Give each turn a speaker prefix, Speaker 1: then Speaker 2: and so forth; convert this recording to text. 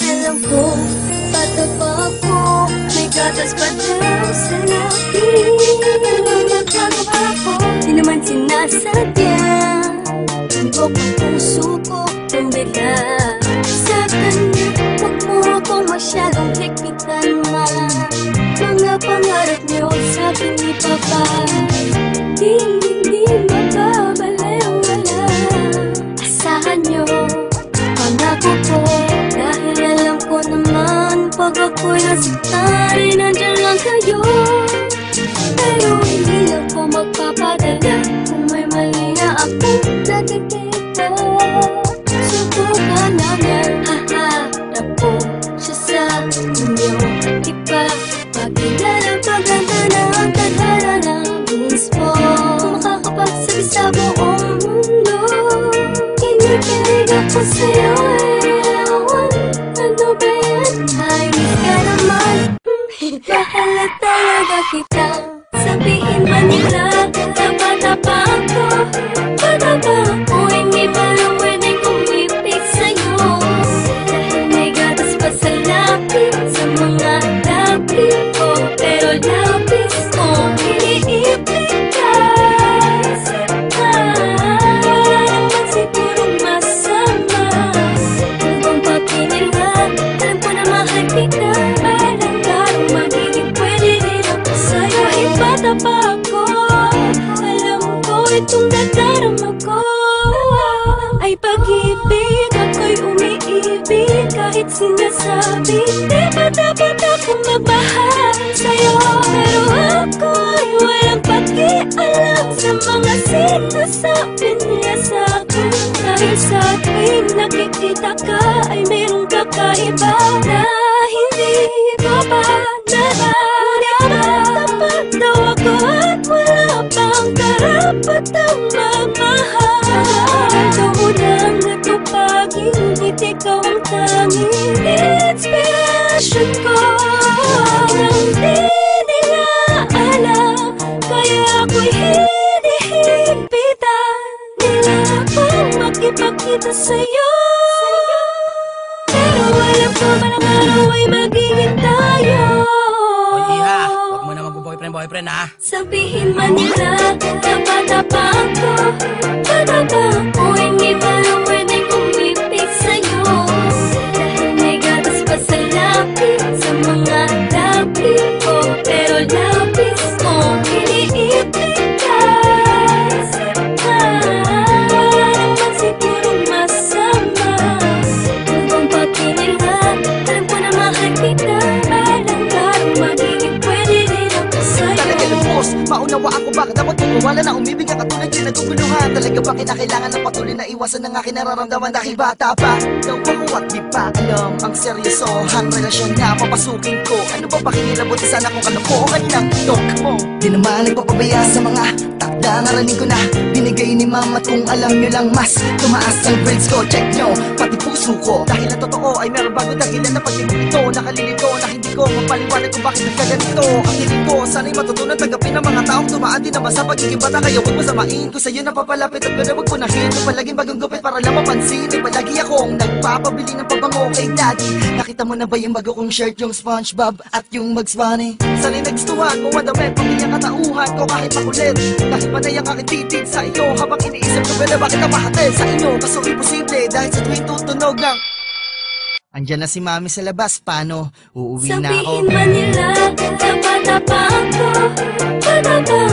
Speaker 1: Alam ko, bata pa ako, may gatas pa daw sa labi. Nagkagawa ko, di naman sinasadya. Tundok ang puso ko, tumbila sa kanya. Huwag mo akong masyadong higpitan, ma. Mga pangarap niyo sa akin ni Papa, hindi magbabalewala. Asahan niyo, pangako ko, dahil alam ko naman pag ako'y nasaktan, nandyan lang kayo. Pero hindi ako magpapadala kung may mali na akong nakikita. Subukan namin, haharap ko siya sa inyo. Di ba pagkilala paganda ng tadhana ng mismo, kung makakapagsabi sa buong mundo, kinikilig ako sa'yo. Ano ba yan? Ayos ka naman. Mahal na talaga kita. Sabihin man nila, tapa-tapa ako. Patapa ako, hindi pa lang pwedeng kumipig sa'yo. Dahil may gatas pa sa lapis, sa mga lapis ko. Pero lapis ko, iniipig ka. Isip ka, wala naman sigurong masama. Kung pagpinila, alam ko na mahal kita. Alam ka kung magiging pwede rin ako sa'yo. Kahit bata pa ako, alam ko itong nadarama ko ay pag-ibig. Ako'y umiibig kahit sinasabi di ba dapat akong magmahal sa'yo. Pero ako'y walang pakialam sa mga sinasabi nila sa'kin. Dahil sa tuwing nakikita ka ay mayroong kakaiba na hindi ko pa nararamdaman. Tapat daw ako at wala pang karapatang magmahal. Ito nang natupagin, hindi ikaw ang tanging inspiration ko. Nang di nila alam, kaya ako'y hinihipitan nila akong makipagkita sa'yo. Pero alam ko man ang araw ay magiging tayo.
Speaker 2: O Iha, huwag mo na mag-boyfriend ha.
Speaker 1: Sabihin man nila, tapa-tapa ako. Patapa ako, hindi pa lang pwedeng kumipig sa'yo. Dahil may gatas pa sa lapis, sa mga lapis ko. Pero lapis ko, iniipig ka. Isip ka, wala naman sigurong masama. Kung pagkinila, alam ko na mahal kita. Alam ka kung magiging pwede rin ako sa'yo.
Speaker 3: Talaga lubos, maunawa ako bakit ako wala na umibig ang katulad yung naguguluhan. Talaga ba kinakailangan ng patuloy na iwasan ng aking nararamdaman dahil bata pa daw ako at di pa alam ang seryosohan relasyon na papasukin ko. Ano ba pakikilabot sana kung kalokohan ng tok mo? Di naman nagpapabaya sa mga takda naraning ko na binigay ni mama. At kung alam nyo lang mas tumaas ang grades ko, check nyo pati puso ko. Dahil na totoo ay meron bago dahilan na pag-ibig ito. Nakalilito na hindi ko mapaliwanag kung bakit nagkaganito. Ang hiling ko sana'y matutunan tanggapin ng mga taong tumaan din naman sa pagiging bata. Kaya huwag masamain ko sa'yo na papalapit at gano'n huwag punahin. Kung palaging bagong gupit para lang mapansin ay palagi akong nagpapabili ng pabango kay daddy. Nakita mo na ba yung bago kong shirt, yung SpongeBob at yung Bugs Bunny? Sana'y nagustuhan mo ang damit, pamilya katauhan ko kahit makulit. Dahil panay ang aking titig sa iyo habang iniisip ko ba bakit napahatid sa inyo. Kaso imposible dahil sa tuwing tutunog ang andyan na si mami sa labas, paano? Uuwi na ako.
Speaker 1: Sabihin man nila, tapa-tapa ako. Patapa